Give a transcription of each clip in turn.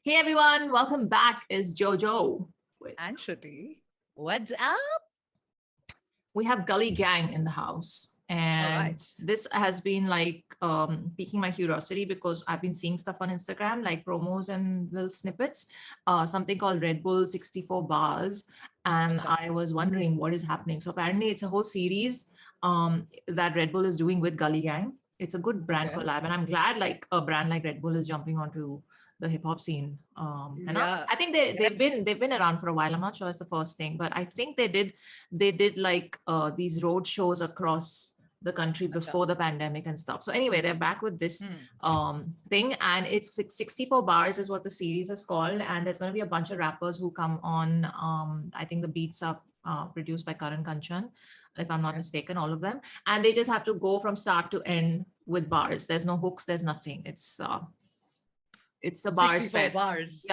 Hey everyone, welcome back. It's Jojo. And Shruti. What's up? We have Gully Gang in the house. And this has been like piquing my curiosity because I've been seeing stuff on Instagram, like promos and little snippets, something called Red Bull 64 Bars. And I was wondering what is happening. So apparently it's a whole series that Red Bull is doing with Gully Gang. It's a good brand collab. And I'm glad like a brand like Red Bull is jumping onto the hip hop scene. I think they've been around for a while. I'm not sure it's the first thing, but I think they did like these road shows across the country before the pandemic and stuff. So anyway, they're back with this thing, and it's 64 bars is what the series is called, and there's going to be a bunch of rappers who come on. I think the beats are produced by Karan Kanchan, if I'm not mistaken, all of them, and they just have to go from start to end with bars. There's no hooks, there's nothing. It's a bars fest. Bars.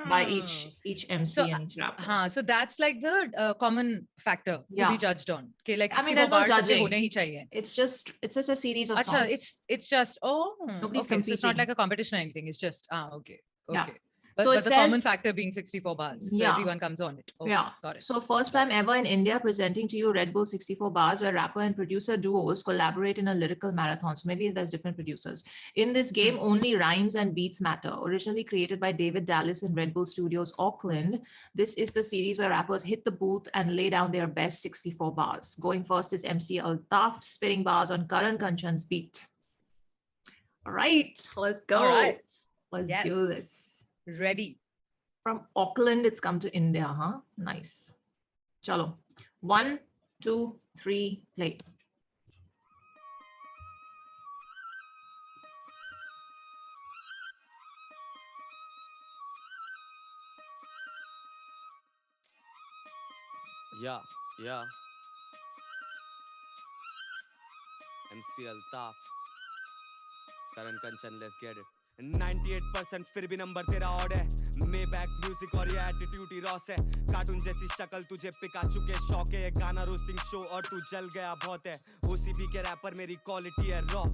By each MC and each rapper. So that's like the common factor to be judged on. Okay, like I mean, there's no judging. It's just a series of songs. It's just nobody's competing. So it's not like a competition or anything. It's just okay. Yeah. But the common factor being 64 bars. So everyone comes on it. Okay, got it. So first time ever in India presenting to you Red Bull 64 Bars, where rapper and producer duos collaborate in a lyrical marathon. So maybe there's different producers. In this game, only rhymes and beats matter. Originally created by David Dallas in Red Bull Studios, Auckland, this is the series where rappers hit the booth and lay down their best 64 bars. Going first is MC Altaf, spitting bars on Karan Kanchan's beat. All right, let's go. All right. Let's do this. Ready. From Auckland, it's come to India, huh? Nice. Chalo. 1, 2, 3, play. Yeah. MC Altaf, Karan Kanchan, let's get it. 98% फिर भी number तेरा odd है। मे back music और ये attitude ही Ross है। Cartoon जैसी शक्ल तुझे पिकाचू के शौक है। गाना रोस्टिंग शो और तू जल गया बहुत है। ओसीबी के रैपर मेरी क्वालिटी है रॉ।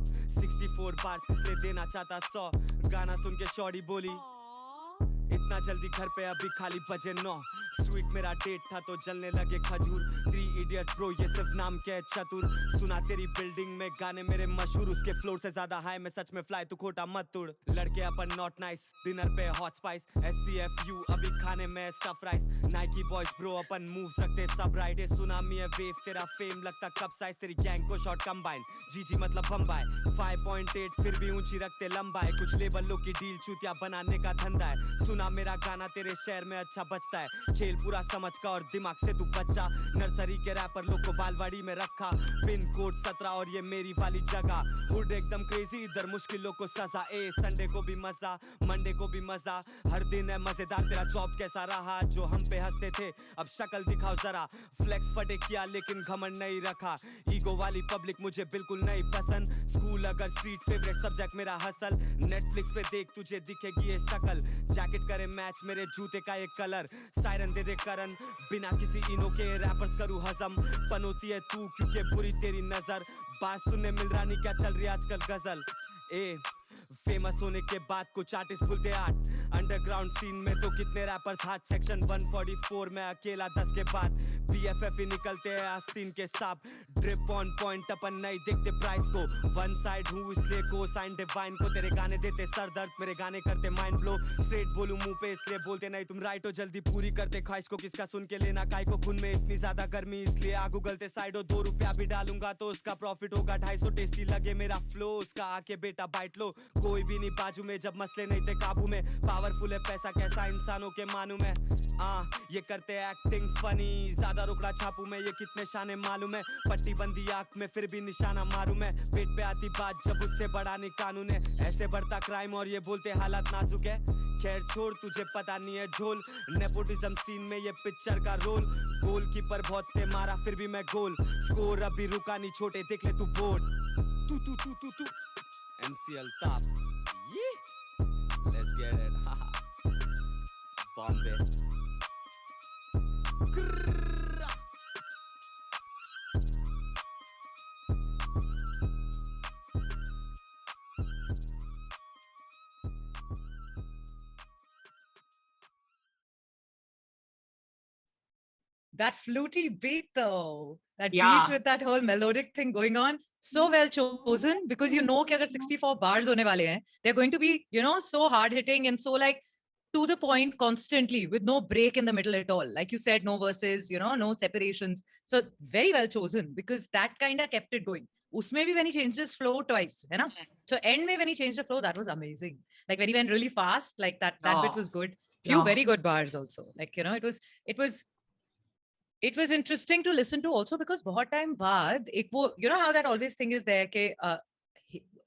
64 बार इसलिए देना चाहता 100। गाना सुन के शॉर्टी बोली इतना जल्दी घर पे अभी खाली बजे 9। स्वीट मेरा डेट था तो जलने लगे खजूर। 3 इडियट ब्रो ये सिर्फ नाम के चतुर। सुना तेरी बिल्डिंग में गाने मेरे मशहूर। उसके फ्लोर से ज्यादा हाई मैं सच में फ्लाई तू खोटा मत तोड़। लड़के अपन नॉट नाइस डिनर पे हॉट स्पाइस। SCFU अभी खाने में stuff rice. Nike boys bro अपन मूव रखते सब राइट। ये सुनामी है वेव तेरा फेम लगता कब साइज। तेरी गैंग को शॉट कंबाइन जीजी मतलब बम्बाई। 5.8 फिर भी ऊंची रखते लंबाई। कुछ लेबलों की डील चूतिया बनाने का धंधा है। सुना मेरा गाना तेरे शहर में अच्छा बजता है। खेल पूरा समझ का और दिमाग से तू बच्चा। नर्सरी के रैपर लोग को बालवाड़ी में रखा। पिन कोड 17 और ये मेरी वाली जगह। हुड एकदम क्रेजी इधर मुश्किलों को सजा। संडे को भी मजा मंडे को भी मजा। हर दिन है मजेदार तेरा जॉब कैसा रहा। जो हम पे हंसते थे अब शक्ल दिखाओ जरा। फ्लेक्स फटे किया लेकिन घमंड नहीं रखा। ईगो वाली पब्लिक मुझे बिल्कुल नहीं पसंद। स्कूल अगर स्ट्रीट फेवरेट सब्जेक्ट मेरा हसल। नेटफ्लिक्स पे देख तुझे दिखेगी ये शक्ल। जैकेट करे मैच मेरे जूते का एक कलर। सायरन दे दे करन बिना किसी इनो के रैपर्स करूँ हजम। पनोती है तू क्योंकि बुरी तेरी नजर। बात सुनने मिल रहा नहीं क्या चल रही आजकल गजल। फेमस होने के बाद कुछ आर्टिस्ट भूलते आर्ट। अंडरग्राउंड सीन में तो कितने रैपर्स हाथ। सेक्शन 144 में अकेला 10 के बाद। BFF ही निकलते हैं आस्तीन के साथ। ड्रिप ऑन पॉइंट अपन नहीं देखते प्राइस को। वन साइड हूँ इसलिए को साइन डिवाइन को। तेरे गाने देते सर दर्द मेरे गाने करते माइंड ब्लो। स्ट्रेट बोलूं मुंह पे इसलिए बोलते नहीं तुम राइट हो। जल्दी पूरी करते ख्वाहिश को किसका सुन के लेना काय को। खून में इतनी ज्यादा गर्मी इसलिए आग उगलते साइड हो। 2 रुपया भी डालूंगा तो उसका प्रॉफिट होगा 250। टेस्टी लगे मेरा फ्लो उसका आके बेटा बाइट लो। कोई भी नहीं बाजू में जब मसले नहीं थे काबू में। पावरफुल है पैसा कैसा इंसानों के मानू में। ये करते एक्टिंग फनी ज्यादा रुकड़ा छापू में। ये कितने शाने मालूम है। पट्टी बंदी आंख में फिर भी निशाना मारू मैं। पेट पे आती बात जब उससे बड़ा नहीं कानून है। ऐसे बढ़ता क्राइम और ये बोलते हालात नाजुक है। खैर छोड़ तुझे पता नहीं है झोल। नेपोटिज्म सीन में ये पिक्चर का रोल। गोलकीपर बहुत थे मारा फिर भी मैं गोल। स्कोर अभी रुका नहीं छोटे देख ले तू बोर्ड। तू MC Altaf, let's get it. Bombay. That fluty beat though, that beat with that whole melodic thing going on, so well chosen, because you know कि अगर 64 bars होने वाले हैं, they're going to be, so hard hitting and so like to the point constantly with no break in the middle at all. Like you said, no verses, no separations. So very well chosen, because that kind of kept it going. Usme bhi when he changed his flow twice, you know. So end mein when he changed the flow, that was amazing. Like when he went really fast, like that bit was good. Few very good bars also. Like, it was interesting to listen to also, because बहुत time बाद एक वो, how that always thing is there कि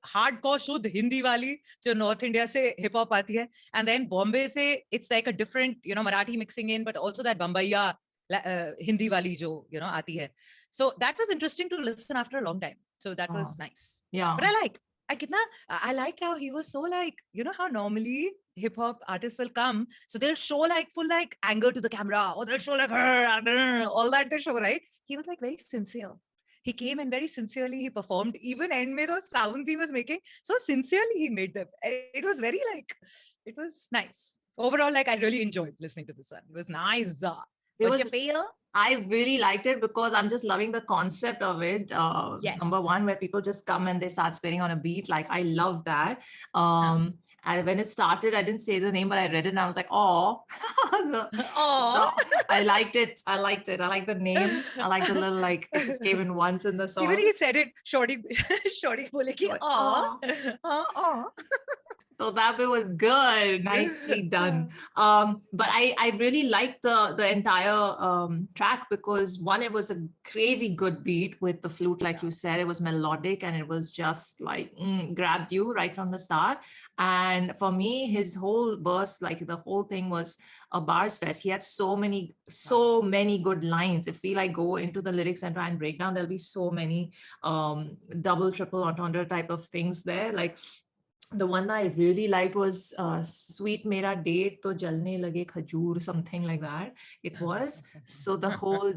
hardcore शुद्ध हिंदी वाली जो North India से hip hop आती है, and then Bombay से it's like a different, Marathi mixing in, but also that Bombaya Hindi wali jo, aati hai. So that was interesting to listen after a long time. So that was nice. Yeah. But I liked how he was so like, how normally hip hop artists will come. So they'll show like full like anger to the camera, or they'll show like all that they show, right? He was like very sincere. He came and very sincerely he performed. Even end में those sounds he was making, so sincerely he made them. It was very like, it was nice. Overall, like I really enjoyed listening to this one. It was nice. I really liked it because I'm just loving the concept of it. Yes. Number one, where people just come and they start spinning on a beat. Like, I love that. And when it started, I didn't say the name, but I read it and I was like, oh. I liked it. I like the name. I like the little, like, it just came in once in the song. Even he said it, Shorty bole ki, aw. So that bit was good. Nicely done. But I really liked the entire track, because one, it was a crazy good beat with the flute, like you said. It was melodic and it was just like grabbed you right from the start. And for me, his whole verse, like the whole thing was a bars fest. He had so many good lines. If we like go into the lyrics and try and break down, there'll be so many double, triple entendre type of things there. Like, the one that I really liked was Sweet Mera Date To Jalne Lage Khajur, something like that. It was. So the whole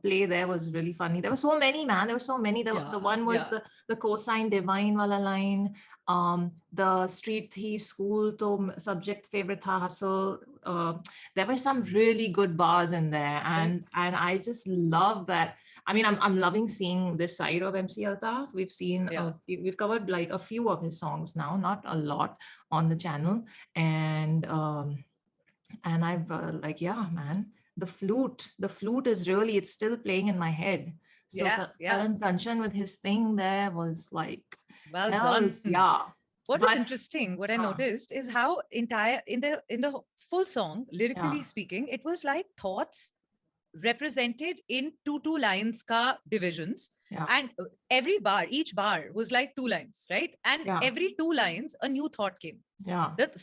play there was really funny. There were so many, man. There were so many. The one was the cosine divine wala line. The street thief school to subject favorite tha hustle. There were some really good bars in there. And I just love that. I mean, I'm loving seeing this side of MC Altaf. We've seen, we've covered like a few of his songs now, not a lot on the channel. And I've like, man, the flute is really, it's still playing in my head. So Karan Kanchan with his thing there was like, well done. What was interesting, what I noticed is how in the full song, lyrically speaking, it was like thoughts represented in two lines ka divisions, and each bar was like 2 lines, right? And every 2 lines a new thought came. That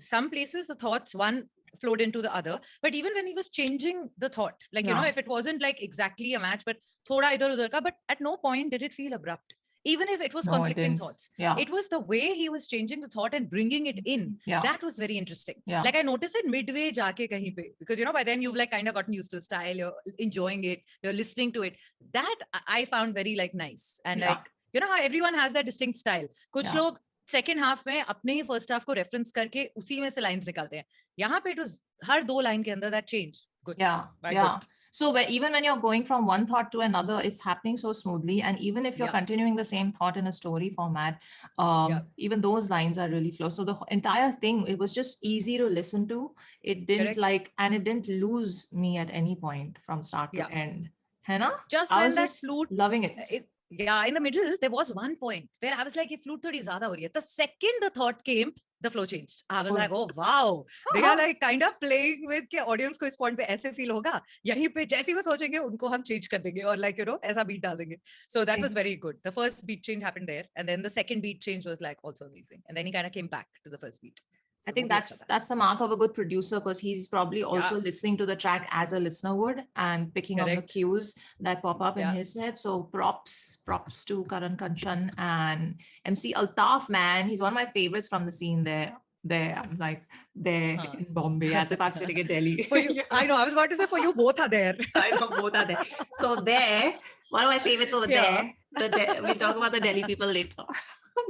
some places the thoughts one flowed into the other, but even when he was changing the thought, like if it wasn't like exactly a match, but thoda idhar udhar ka, but at no point did it feel abrupt. Even if it was conflicting thoughts, it was the way he was changing the thought and bringing it in. That was very interesting. Like I noticed it midway jaake kahin pe, because by then you've like kind of gotten used to the style, you're enjoying it, you're listening to it. That I found very like nice. And like, how everyone has their distinct style. Kuch log second half में अपने ही first half को reference करके उसी में से lines निकालते हैं. यहाँ पे it was हर 2 line के अंदर that change. Good. Good. So even when you're going from one thought to another, it's happening so smoothly. And even if you're continuing the same thought in a story format, even those lines are really flow. So the entire thing, it was just easy to listen to. It didn't and it didn't lose me at any point from start to end. Hena? Just when that flute, loving it. In the middle, there was one point where I was like, "Ye flute thodi zyada ho rahi hai." The second the thought came, the flow changed. I was like, oh wow, they are like kind of playing with के audience को इस point पे ऐसे feel होगा, यहीं पे जैसे वो सोचेंगे उनको हम change कर देंगे और like ऐसा beat डाल देंगे. So that was very good. The first beat change happened there, and then the second beat change was like also amazing, and then he kind of came back to the first beat. So I think that's the mark of a good producer, because he's probably also listening to the track as a listener would and picking up the cues that pop up in his head. So props to Karan Kanchan and MC Altaf, man. He's one of my favorites from the scene there. I'm like there in Bombay, as if I'm sitting in Delhi. For you, I know. I was about to say for you, both are there. I know, both are there. So there, one of my favorites over there. We'll talk about the Delhi people later.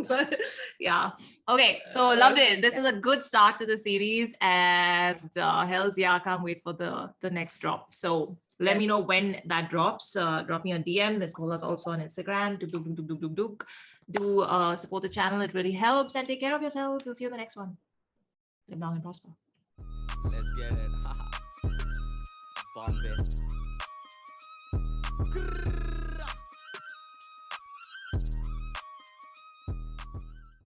But yeah. Okay. So loved it. This is a good start to the series, and hells yeah, I can't wait for the next drop. So let me know when that drops. Drop me a DM. Let's call us also on Instagram. Do support the channel. It really helps. And take care of yourselves. We'll see you in the next one. Live long and prosper. Let's get it. Bombay.